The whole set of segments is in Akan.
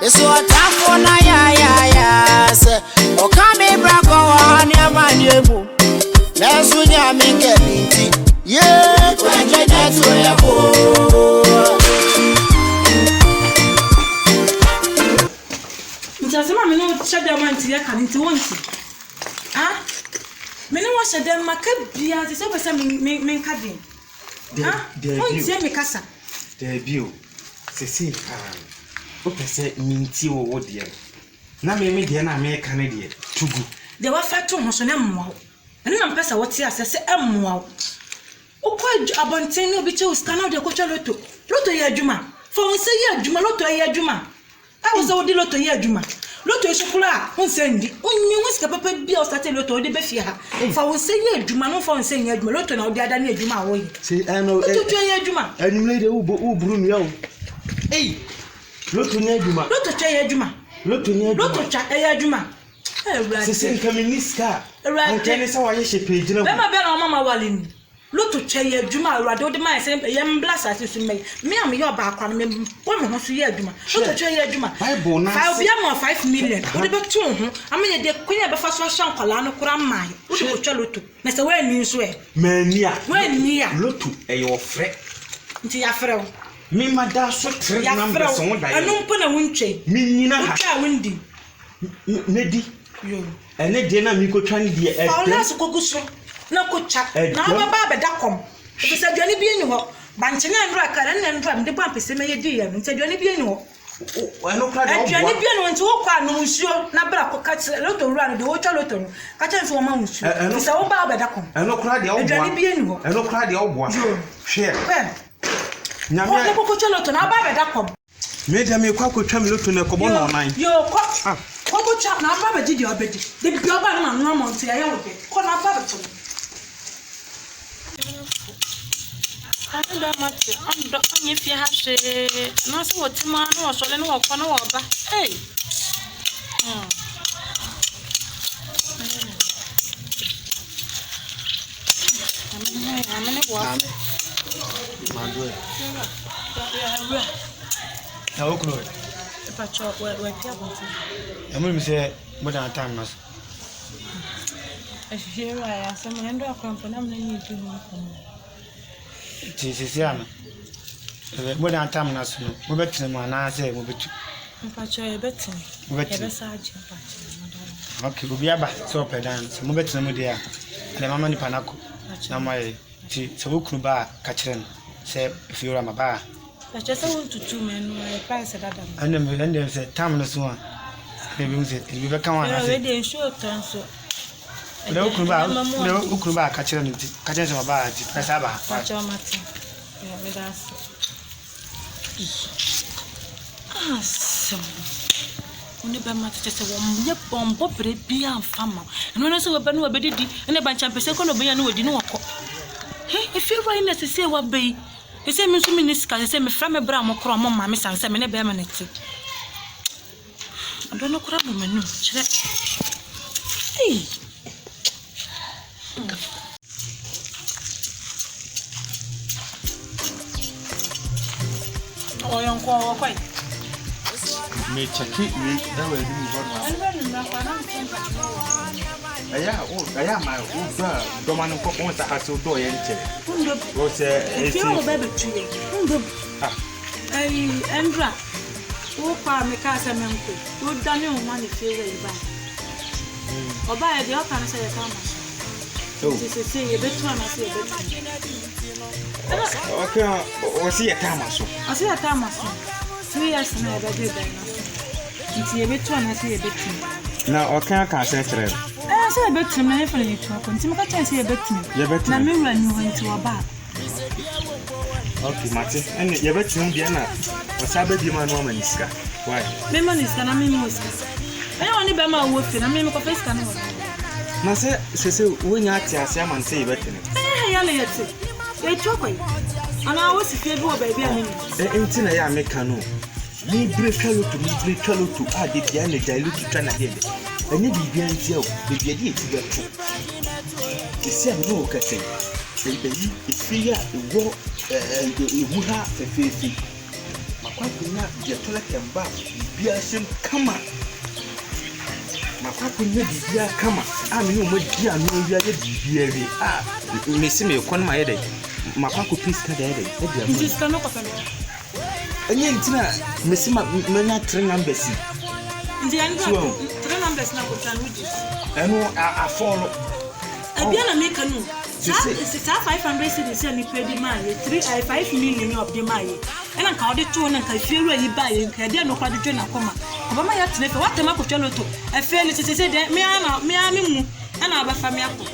This what na ya se o ka me bra ko ani amanyemu na so nya me nti ye Agyinatuo ya bo Ntasema me no chede amanti ya kan nti wonti ah me no chede maka bia se pese me nka den ah wonti me kasa de bio se o pese minti wo de na me de na me ka ne de tugu de wa fa to ho so na mmoa ene na mpesa wote asese emmoa o kwa abonten no bi che uskana de ko loto ya adwuma fo won se ya adwuma loto ya adwuma awo se wodi loto ya adwuma loto esukula won se ndi onyi won sika papa bia o start loto odi be fie ha fa won se ya adwuma no fa won se ya adwuma loto na odi ada na adwuma awo yi se ano loto ya adwuma anyumle de u buru nu ya o loto ni adwuma loto cha ya adwuma loto ni adwuma loto cha ya adwuma se nka minister antene sa wa ye shepe na be ma be na mama walini loto cha ya adwuma awrade odi ma se ye mblasa se su me am ye oba akwa me bo me ho so ye adwuma loto cha ya adwuma bible na fa obi am 5 million odi be to ho amenye de kwenya be fa so hyan kwala no kura mai odi ko cha loto na se wa ni so e mania loto e yo frɛ nti ya frɛ mi mada so tre number so wo dai anu mpo na wuntwe mi nyina ha twa wundi nedi yo ene de na mi ko twa ne de fa ola so koguso na ko cha na baba be da kom bi se duane bi eni ho banche na ndra kara na ndra mde bwa pese me yedi ya nti duane bi eni ho eno kra de wo duane bi eni nti wo kwa no nsuo na bra ko ka loto wura no de wo twa loto no ka cha nso wo ma nsuo bi se wo ba be da kom eno kra de wo duane bi eni ho eno kra de wo bua hwe nyame ko twa loto na ba be da kom me de me kwa ko twa me loto na ko bo na onan yo ko twa na ba be di obedi de bi oba na no mo nti aye wo be ko na ba be to Ando mate, ando onye fi ha hwe. Na so wotima na wo sole na wo kwa na wo ba. Hey. Amene wo. Mandwe. Na okro. Pa cho we pia bonti. Amuri mi se mo dan time na so. Ahira ya sama endo akwampa na mna ni du no kono. Sisi ana mo dan tam na so no mo betre mo na se mo betu Mpa cho e betin mo betre e besa aje mpa cho okay obi aba so pedan so mo betre mo dia ale mama ni panako na mai ti so okunu ba ka kire no se fiora ma ba pa cho so untutu menu e price dada ande me se tam na so a e bi mo se e bi be kan wa na se e dey show tan so le okunu ba ka kire no ti ka kire so ba ti pesa ba pa cho mate ya me das so oni ba mate se wo nye bombo bre bia amfama eno na se we ba no we bedidi ene ba champese ko no be ya no wodi no wako e fi right na se wa be e se mi so minister se me fra me bra mo kro mo Maame san se me ne be ma neti ando no kura bo menu chire Oh, young call, quite. me cheki we da we ni bo na aya ma o da do man ko on sa haso do ye nche o se e ti o bebe tuye ndo ai Andra o pa me ka sa menko o da ni o ma ni fe we ba oba e de o kan sa ye ka ma se ye betu na se ye betu okay o si ye ta ma so 3 years na e be be na nti ye betu na se ye betu na o kan ka se kire se ye betu na e fa ni to ko nti me ka chen se ye betu na me wura ni ho nti wa ba okay mate ene ye betu bia na o sa be bi ma no ma ni sika why me ma ni sika na me mo sika e woni be ma wo fi na me ko fe sika na wo na se wonya ati ase ama nse ye betu ya na yete e chokoi ana wo si fi bi wo ba bi ani enti na ya meka no ni bre twalo to a de bia na dilute twa na de enye bibia ntia o de bia de eti beto esi am no kase e yi efia ewo ewu ha fefefi makwa na je tola kemba bibia sim kama makwapo nya bibia kama me no madia no wia ye bibia wi me se me kon ma ye dey makwapo peace ka dey Nti ska no kwa pele. enye ntina me se ma nya 3 numbers Nti ani ba 3 numbers na ko tran wudi. eno a follow Abia na make no. Sa 500 cedis ani pedi ma ye 5 million of the ma ye. Ena nka ode to na nka fiero yi ba ye nka de no kwa de twa na koma. Obama ya tene fe watema ko twelo to. Efe ni sese de me mu ana aba fa me akọ.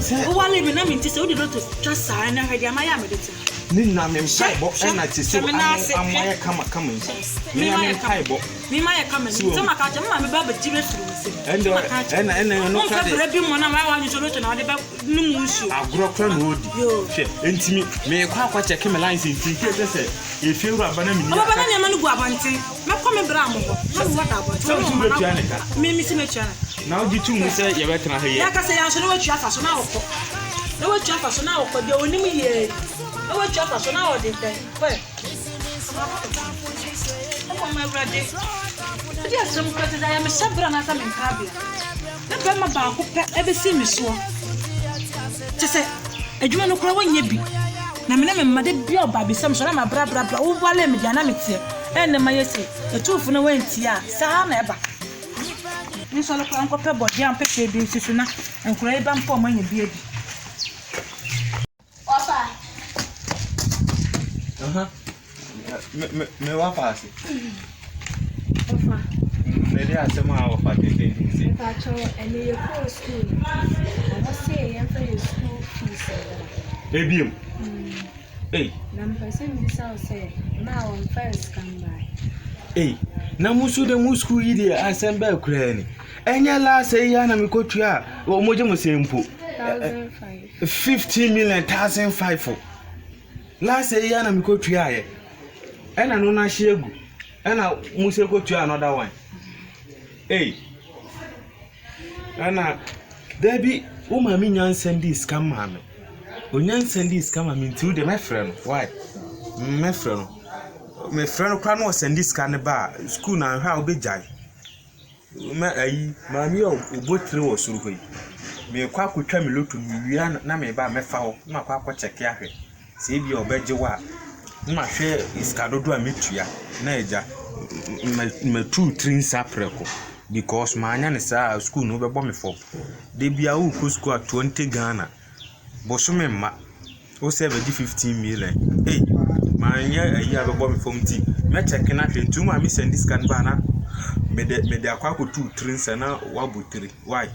Se o wale bi na me ntise o de loto twa sa na hwede ama ya me de te. Ni na me mpaibo ena tise amoye kama nso. Ni na me mpaibo. Mi ma ye kama ni. Se maka je ma me ba ba jibe furu nse. Ena no ka de. Mo bi mo na wa nyi so loto na ode ba ni mu nsu. Agro kwa no odi. Hwe entimi me kwa check me license nti ke se e fiero aba na me ni. Baba na nyama no gu abanti. Me ko me bra mo ho. Na wo da abanti. Me si me twa na. Na ogi tu mu se ye betena ha ye. Ya ka se ya so na watwa fa so na okọ. Na watwa fa so na okọ de onim ye. Na watwa fa so na ode den. Kwe. Ko ma brade. Odi asem ko te da ya me sabra na sa me nkabia. Na ba ma ba ko pe e be si mi so. Tese adwuma no kura wanya bi. Na me mmade bia oba bi sam so na ma bra wo wale me dia na me tie. E ne ma yesi. Etufu na wanti a sa na eba. Ni solo kwa nko pe body am pe bi sisu na enkura e ba Mpompo anya bi abi. Opa. Me wa paasi. Opa. Me dia asema wa fa tete nsi. Pa cho ene ye ko school. Ama say ye fa school fees. Ebiem. Na mpese mi sao say na on first come by. Na musu de musku yi de asembe akura ni. Enya la say ya na mikotu a wo moje mo sempo. 15 million 1,500. La say ya na mikotu a ye. Ena no na hyegu. Ena musu kotu another one. Ana Debbie o ma mi nyan send this scam mame. Onyan send this scam mame nti de my friend. Why? My friend. My friend kwa no send this scan ba school na ha obejai. Maame obotire wo suru hoyi. Me kwa kwatwa me lotu wiya na me ba mefa ho na kwa kwa check ahwe. Se bi obeje wa na hwe iskadodo a metua na eja me 2-3 sapreko because maanya ne sa school no bebo me fo. De bia wo ko school 20 Ghana. Boso me ma o save 15 million. Maanya ayi abebo me fo mti. Me check na hwe ntu ma me send this scan ba na me de akwa ko 2-3 nsa na wabutiri. Why?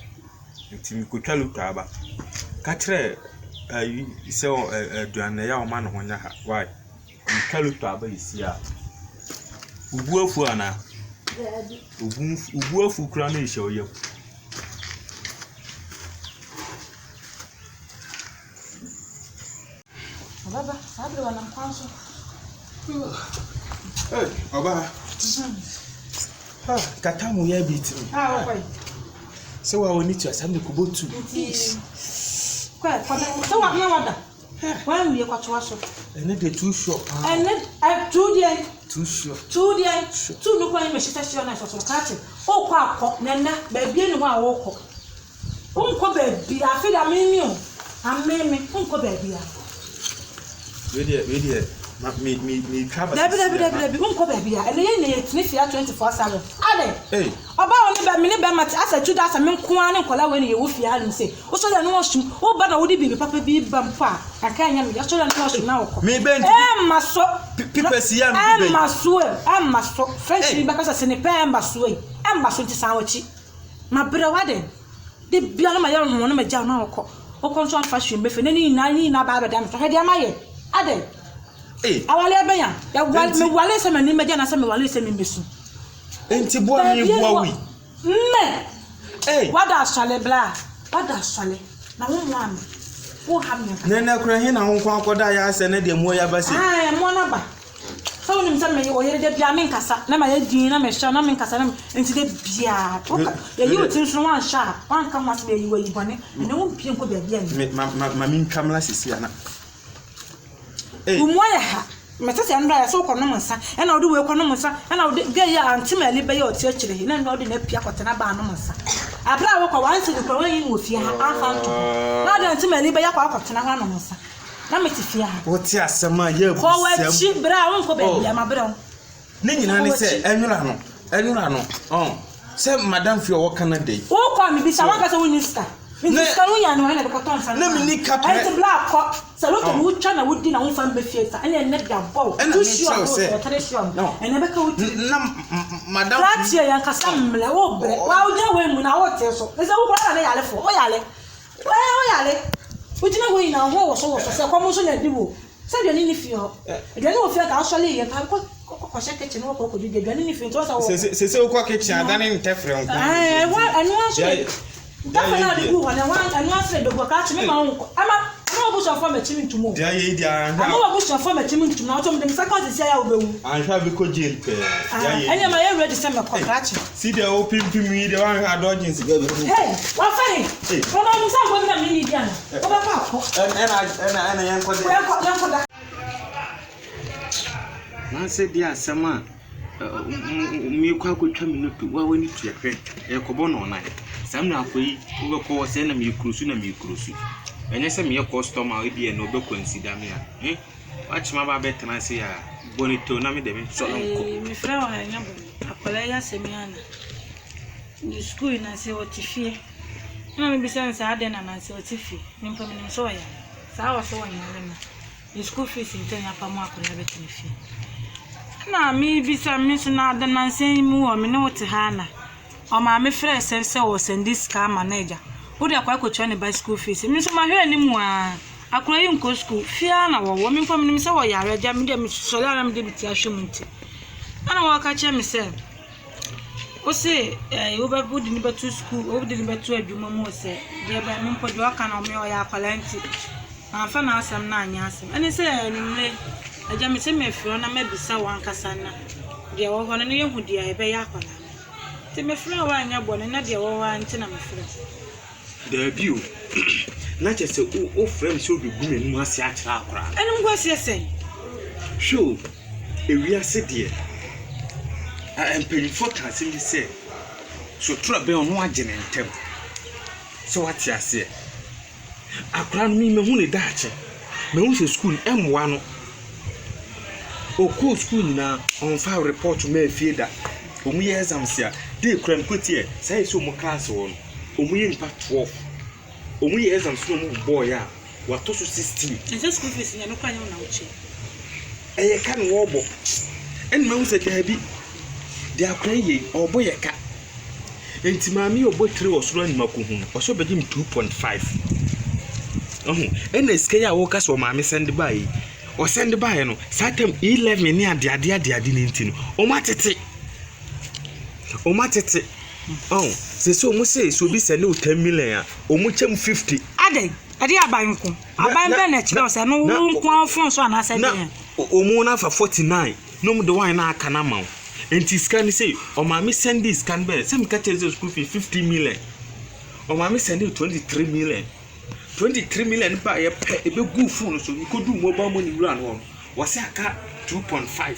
Nti mi ko twalo taba. Ka kire ayi se aduane ya o ma no honya ha. Why? Mi twalo taba isia. Ubuafu ana. Ubuafu kura na ishe oye. Baba, sabe wana mkwanso. Oba. Katamu ya biti. Okay. So wa oni to asam ko botu. Kwa so wa na wada. Wa wiye kwa twaso. Ene de too short. Ene too dia. Too short. Too dia. Too no kwa me shita shi na so kati. O kwa akọ na na ba bia ni ho a wo kọ. Unko ba bia afi da mimi o. Ameme unko ba bia. We dey me travel. Dabi unko ba bia. Ene ye ne tini fia 24/7. Ade. Oba oni ba mini ba mate asa juda asa me nko an nkola we ne ye wo fia ha nse. Wo so da no osum. Wo ba na wo di bibi papa bi ba mpa. Aka anya me ya so da no osum na wo kọ. Me ben. Maso. Pipesi ya me be. Maso. French ni ba kasa se ne pe maso yi. Maso nti san wachi. Ma bere wade. De bia na ma ya no ma ja na wo kọ. Wo konso fashion be fe ni na ba ba da me. He de amaye. Ade. Awale abenya. Ya me wale se mani media na se me wale se me besu. Enti bo mi bo wi. Wada asale bla. Wada asale. Na wo mo am. Wo ha me. Na kura he na ho kwa akoda ya ase na de mo ya ba se. Mo na ba. So ni msa me wo yere de bia me nkasa. Na ma ya din na me sha na me nkasa na enti de bia. Ya yi otin so wan sha. Wan ka mas me yi wo yi bone. Na wo pie nko bia bia ni. Ma min twamla sisi ana. Umoya ha. Metase andra ya so kono monsa e na odi we kono monsa e na odi ge ya antimali be ya oti akire hi na odi na pia kwotena ba no monsa abra wo kwa wansi de kwa yin wo fie ha afanto na odi antimali be ya kwa kwotena ha no monsa na meti fie ha Woti asema ye bu ko wa chi bra won ko be bia ma bra ne nyina ne se enwura no se madam fie wo Canada wo kwa mi bi sa wa ka se woni sta Nskaru ya no na de koton san. Na mi ni kapre. Ai black ko. Se lo to wo twa na wo di na wo fa mbe fie sa. Ene ne da bo. Tu sure say. Ene be ka wo ti. Na madam. Pratie ya nkasa mle wo bre. Wa wo nya we mu na wo te so. Se wo kora na yale fo. O yale. O yale. Wo ti na wo ina ho wo so se kwa mo so na di wo. Se de ni fie ho. De ni wo fie ka so le ye ka ko shake kitchen wo ko di de ni fie to so wo. Se wo kwa kitchen adane ntefre nko. Ai wa anu so. Dafana de bu wana wan anu afre de go ka chi me ma wonko ama obu so fa machimi ntumo dia ye dia ama obu so fa machimi ntumo na otom de second sia ya obewu anhwa be ko jail pe dia ye anya ma ye ready say me ko ka chi see the open mi de wan ha dodging siga be hey wa fa ni ko na mu sa go na mi ni dia na ko ba pa ko ena yan ko de yan ko da na se dia asema mi kwa ko twa minutu wa wani tuya e ko bono na samna akoyi wo ko se na mi kurusu enye se mi customer we bi e no be consider me watchma ba betena se ya bonito na me de me so nko mi fra wa nya bo akola ya semiana ni school na se otifie na me bi se nsa ade na se otifie ni mpa me so ya sa wa so wa nya na ni school fees ntenya pa mu akola betena fie na mi bi se mi so na ade na se mu o me ne wote ha na o Maame frɛ sense o send this car manager wo de akwa akotwa ne bicycle fees mi so ma hwɛ ni mu a akora yi nko school fia na wo mi mpa mi se wo yare ja mi de mi so la mi de bi ti ahwe mu nti ana wo ka che mi se o se wo ba budi ni betu school wo budi ni betu adwuma mu se de ba mi mpa de aka na mi o ya akwala nti afa na asam na anya asam ani se ni mle aja mi se me firo na mabisa wan kasa na de wo ho no ye hu dia e be ya akwala te me fra wa anya bone na de wo wa nti na me fra da biu na che se o frame so be gu me mu ase akira akora enim go ase sen show ewia se de empirifo ka se mi se so tura be onu agene ntem so what ya se akora no mi me hu ne daache me hu se school emwa no o ko school na on file report me fie da omu ye exams ya dey kram kotie say so mu class won omu ye npa 12 omu ye exams no mu boy ya wato so 16 nse school fees nya no kwanya na uche eye kan wo bo en ma unse da bi dia kran ye obo ye ka enti maami obo 3 osoro anima ko hu oso begim 2.5 en eske ya wo ka so maami send by o send by no satem 11 ni ade ni ntino o matete se so mo say so bi send 10 million o mo chem 50 ade abanko aban be na chiro se no wo nko fon so na se na o mo na fa 49 no mo de wine na aka na ma enti scan say o ma me send this scan be se me ka tell school fee 50 million o ma me send 23 million ba ye pe e be go phone so you could do mobile money run on was aka 2.5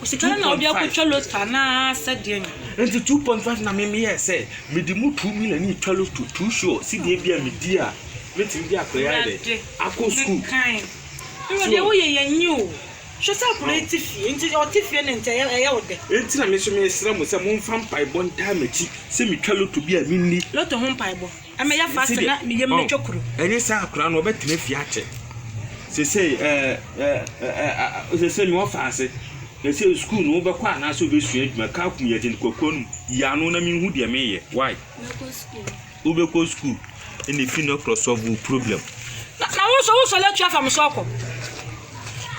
Usikana na obi akotwa lota na sadie enti 2.5 na me here say me di mu 2 million ni twalo to 2 sure si de bia me di a metim bia akora de akọ school kan no de wo ye yanyu hwe sa akora tifi enti o tifi ne ente ye wo de enti na me so me sra mo say mo mfa mpai bon time achi se me twalo to bia me ni loto ho mpai bo ama ya fast na me yem ne twokuru enye sa akora no obetene fi ache se se mi wo faase na say school no be kwa na so be sua adwuma ka kum ye tin kokonu ya no na mi hu de me ye why ube ko school any fi no cross solve problem na wo so let you afam so ko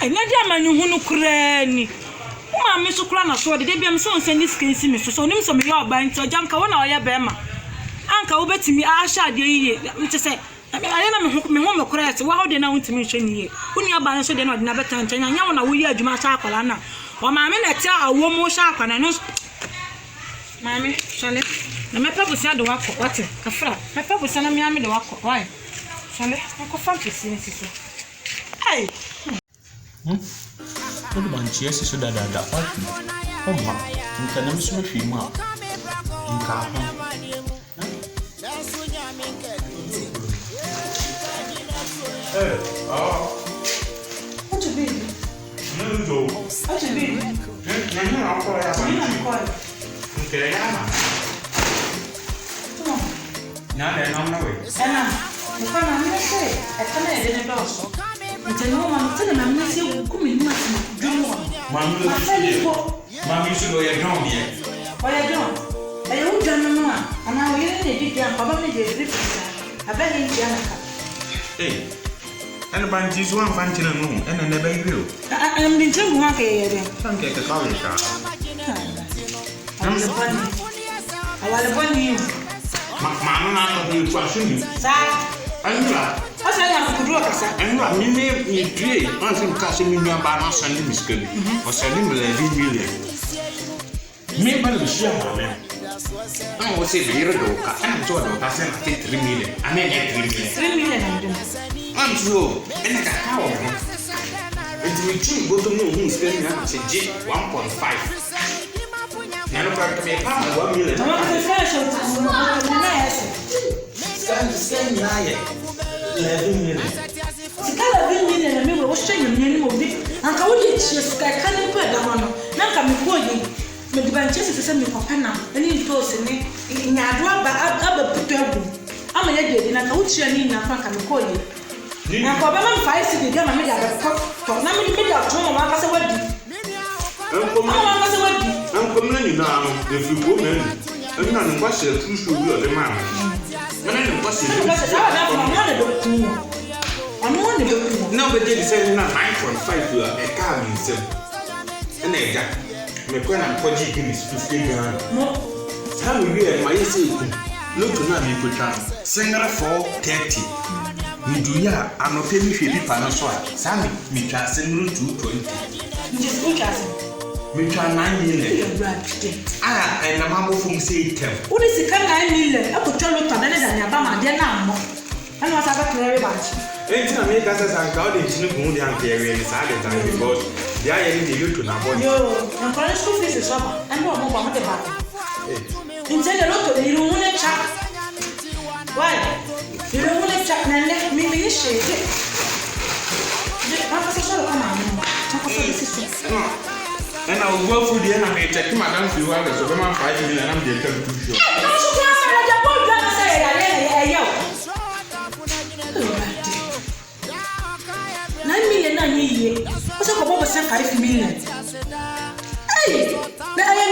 enya dia mani hu no kura ni ma me so kura na so de bia me so send skin si me so nim so me ye oba nti ojam ka wo na oye be ma anka wo betimi a sha de yiye nti say ayena me ho me kura ete wa ho de na wontimi hwe ni ye uni aba no so de na de na beta ntanya nya wo na wo yi adwuma cha akwala na wa Maame na tia awo mo sha akwana no Maame sale na me pa busia de wako wate kafra me pa busia na me ame de wako why sale ko fa pesi nsisi ai What man cheers so that oh ma, you can never swim with him up. What you be? No, What you be? okay, Come on. now then, I'm no way. Anna, you can't say. I can't get a boss. It's a no one telling my message. Come in, Mammy, should go down here. why I don't? I don't know. And now you're in the detail. Probably the difference. I bet in Janaka. Hey, and about this one fancy room, and I never will. I'm the two market. Can't get the college. I was a bunny. I was a bunny. Mamma, you question me. I'm glad. What's I could work, sir? And what me name is Tree. I think casting me about not sending me school or sending me a million. Me, but I'm sure, man. I was a year ago, I'm told I sent 3 million. I mean, 3 million. 3 million. I'm sure, and I got how. And we two go to know who's spending 1.5. I don't have to be a pound 1 million. I want to flash out. Stand 11 million. The color million and me was showing you of it. And I would just I can't put that one. Now come going. But the branches is a semi papa and in close in Yadwa, but put your boom. I'm a lady, and I would share in a frank and call you. Now, for 5 cities, I made a talk. Now, many people are told I was a wedding. I'm coming now. If you go, I'm not watching a true show of the man. Nobody said 9.5 to a car himself. And they got me when I'm Kojo is 50 grand. How we are my say, look to not be put down. Singer for 30. We do ya, I'm not paying me Panasol. Sammy, me transcend 220. Just look at it. Me try 9 million. And the mamma from say 10. What is the 9 million? I could tell you than Yabama, dear now. And was about very much. Ain't I make us and God in Snoop and carry and silent because they are in the youth to Nabo. Yo, and for school fees is summer, and no more about the battle. Instead of lot of you don't want to chat. Why? You don't want to chat and let me shake it. And I will go through the end and check Madame Fiwa, so I'm 5 million and I'm the too sure. What's up about 5 million? Hey, I am